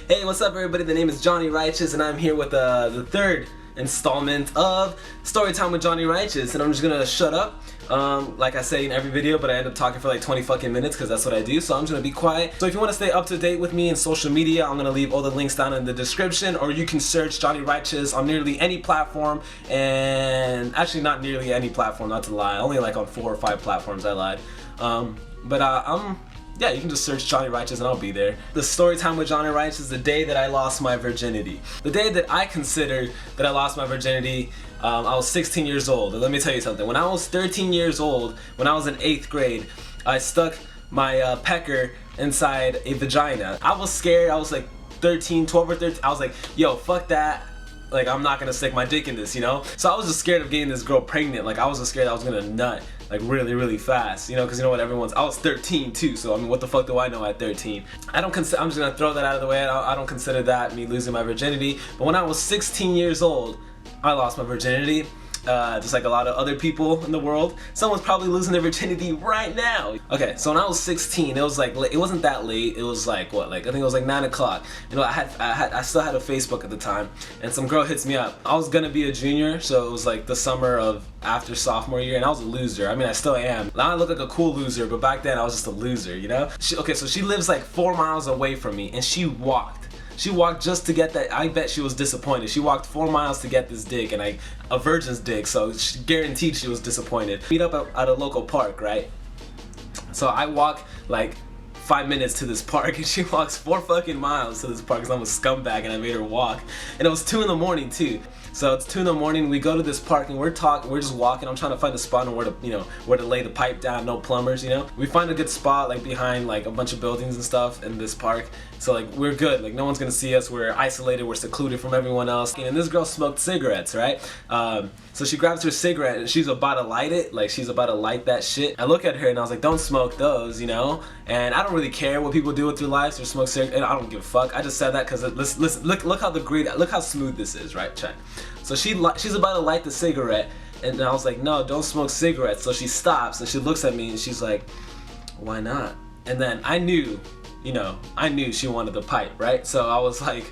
Hey, what's up everybody? The name is Johnny Righteous and I'm here with the third installment of Storytime with Johnny Righteous, and I'm just gonna shut up like I say in every video, but I end up talking for like 20 fucking minutes because that's what I do, so I'm just gonna be quiet. So if you want to stay up to date with me in social media, I'm gonna leave all the links down in the description, or you can search Johnny Righteous on nearly any platform, and actually not nearly any platform, not to lie, only like on 4 or 5 platforms. I lied. Yeah, you can just search Johnny Righteous and I'll be there. The story time with Johnny Righteous is the day that I lost my virginity. The day that I considered that I lost my virginity, I was 16 years old. And let me tell you something. When I was 13 years old, when I was in 8th grade, I stuck my pecker inside a vagina. I was scared. I was like 13, 12 or 13. I was like, yo, fuck that. Like, I'm not gonna stick my dick in this, you know? So I was just scared of getting this girl pregnant. Like, I was just scared I was gonna nut, like, really, really fast, you know? Because you know what, I was 13 too, so I mean, what the fuck do I know at 13? I'm just gonna throw that out of the way. I don't consider that me losing my virginity. But when I was 16 years old, I lost my virginity. Just like a lot of other people in the world. Someone's probably losing their virginity right now. Okay, so when I was 16, it was like, it wasn't that late. It was like, what, like, I think it was like 9 o'clock. You know, I still had a Facebook at the time, and some girl hits me up. I was gonna be a junior, so it was like the summer of after sophomore year, and I was a loser. I mean, I still am. Now I look like a cool loser, but back then I was just a loser, you know? Okay, so she lives like 4 miles away from me, and she walked. She walked just to get that. I bet she was disappointed. She walked 4 miles to get this dick, and a virgin's dick, so she guaranteed she was disappointed. Meet up at a local park, right? So I walk like 5 minutes to this park, and she walks 4 fucking miles to this park because I'm a scumbag and I made her walk. And it was 2 in the morning too. So it's 2 in the morning. We go to this park and we're just walking. I'm trying to find a spot on where to lay the pipe down. No plumbers, you know. We find a good spot like behind like a bunch of buildings and stuff in this park. So like we're good. Like no one's gonna see us. We're isolated. We're secluded from everyone else. And this girl smoked cigarettes, right? So she grabs her cigarette and she's about to light it. Like she's about to light that shit. I look at her and I was like, don't smoke those, you know. And I don't really care what people do with their lives or smoke cigarettes. And I don't give a fuck. I just said that because listen, look how smooth this is, right? Check. So she's about to light the cigarette, and I was like, no, don't smoke cigarettes. So she stops and she looks at me and she's like, why not? And then I knew she wanted the pipe, right? So I was like,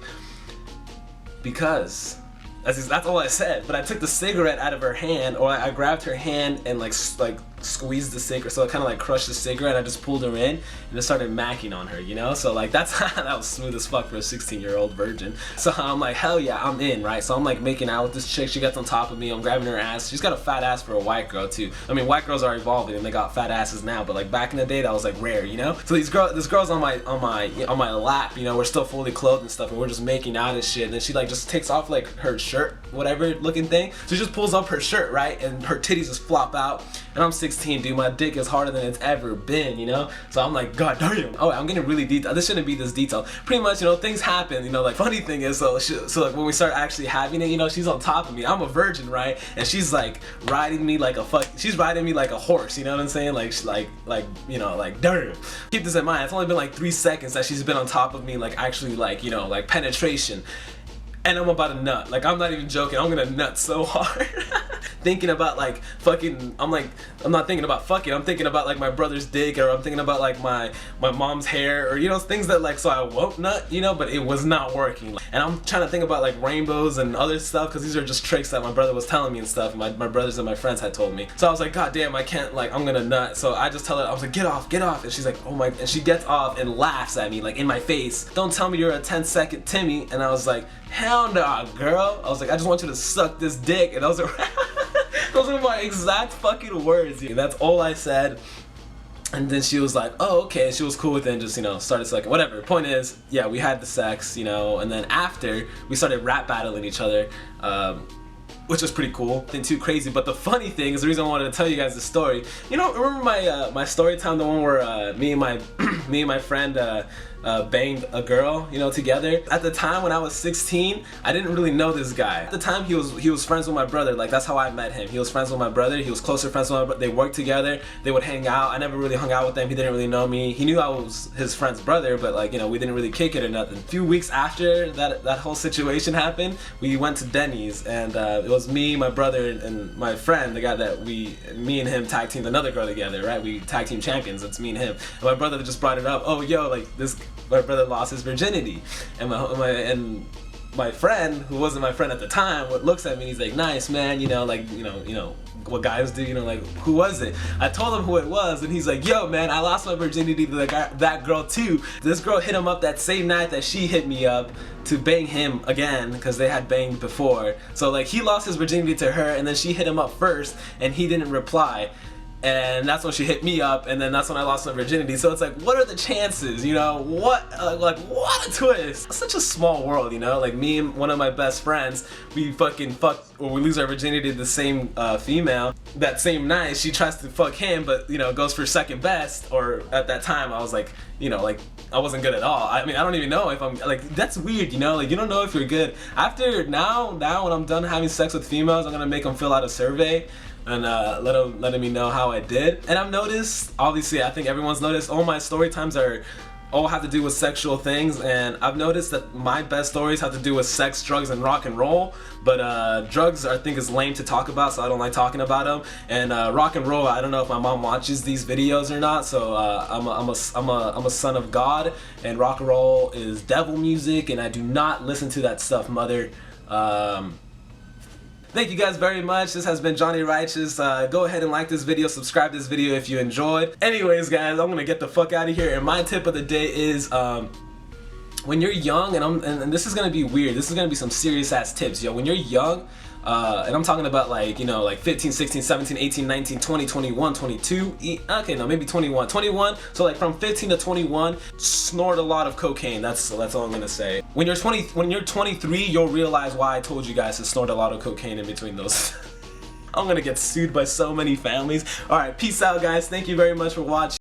because. That's all I said. But I took the cigarette out of her hand, or I grabbed her hand and like squeezed the cigarette, so I kind of like crushed the cigarette. I just pulled her in and just started macking on her, you know. So like that was smooth as fuck for a 16-year-old virgin. So I'm like, hell yeah, I'm in, right? So I'm like making out with this chick. She gets on top of me. I'm grabbing her ass. She's got a fat ass for a white girl too. I mean, white girls are evolving and they got fat asses now, but like back in the day that was like rare, you know. So this girl's on my lap, you know. We're still fully clothed and stuff, and we're just making out and shit. And then she like just takes off like her shirt, whatever looking thing. So she just pulls up her shirt, right, and her titties just flop out. And I'm 16, dude. My dick is harder than it's ever been, you know. So I'm like, god damn. Oh, I'm getting really detailed. This shouldn't be this detailed. Pretty much, you know, things happen. You know, like funny thing is, so like when we start actually having it, you know, she's on top of me. I'm a virgin, right? And she's like riding me like she's riding me like a horse. You know what I'm saying? Like you know, like damn. Keep this in mind. It's only been like 3 seconds that she's been on top of me, like actually like, you know, like penetration. And I'm about to nut. Like, I'm not even joking. I'm gonna nut so hard. Thinking about like fucking, I'm not thinking about fucking. I'm thinking about like my brother's dick, or I'm thinking about like my mom's hair, or you know, things that like, so I won't nut, you know, but it was not working. And I'm trying to think about like rainbows and other stuff, because these are just tricks that my brother was telling me and stuff. My brothers and my friends had told me. So I was like, god damn, I can't, like, I'm gonna nut. So I just tell her, I was like, get off. And she's like, oh my, and she gets off and laughs at me like in my face. Don't tell me you're a 10-second Timmy. And I was like, hell nah, girl. I was like, I just want you to suck this dick. And those are my exact fucking words. And that's all I said. And then she was like, oh, okay. And she was cool with it and just, you know, started sucking. Whatever. Point is, yeah, we had the sex, you know. And then after, we started rap battling each other. Which was pretty cool. Nothing too crazy. But the funny thing is, the reason I wanted to tell you guys the story. You know, remember my story time, the one where me and my friend banged a girl, you know, together. At the time when I was 16, I didn't really know this guy. At the time, he was friends with my brother. Like, that's how I met him. He was friends with my brother. He was closer friends with my brother. They worked together. They would hang out. I never really hung out with them. He didn't really know me. He knew I was his friend's brother, but like, you know, we didn't really kick it or nothing. A few weeks after that whole situation happened, we went to Denny's, and it was me, my brother, and my friend, the guy that me and him tag teamed another girl together, right? We tag team champions. It's me and him. And my brother just brought it up. Oh, yo, like this my brother lost his virginity, and my friend, who wasn't my friend at the time, looks at me and he's like, nice man, you know, like, you know what guys do, you know, like, who was it? I told him who it was, and he's like, yo man, I lost my virginity to that girl too. This girl hit him up that same night that she hit me up to bang him again, because they had banged before. So like, he lost his virginity to her, and then she hit him up first, and he didn't reply. And that's when she hit me up, and then that's when I lost my virginity. So it's like, what are the chances, you know? What a twist. It's such a small world, you know? Like, me and one of my best friends, we fucking fuck, or we lose our virginity to the same female. That same night, she tries to fuck him, but, you know, goes for second best. Or at that time, I was like, you know, like, I wasn't good at all. I mean, I don't even know if I'm, like, that's weird, you know? Like, you don't know if you're good. After, now when I'm done having sex with females, I'm gonna make them fill out a survey and letting me know how I did. And I've noticed, obviously I think everyone's noticed, all my story times all have to do with sexual things, and I've noticed that my best stories have to do with sex, drugs, and rock and roll. But drugs I think is lame to talk about, so I don't like talking about them. And rock and roll, I don't know if my mom watches these videos or not. So I'm a son of God, and rock and roll is devil music, and I do not listen to that stuff, mother. Thank you guys very much. This has been Johnny Righteous. Go ahead and like this video, subscribe to this video if you enjoyed. Anyways, guys, I'm gonna get the fuck out of here. And my tip of the day is, when you're young, and this is gonna be weird. This is gonna be some serious ass tips, yo. When you're young, and I'm talking about, like, you know, like 15, 16, 17, 18, 19, 20, 21, 22, okay, no, maybe 21. So like from 15 to 21, snort a lot of cocaine. That's all I'm gonna say. When you're 23, you'll realize why I told you guys to snort a lot of cocaine in between those. I'm gonna get sued by so many families. Alright, peace out guys. Thank you very much for watching.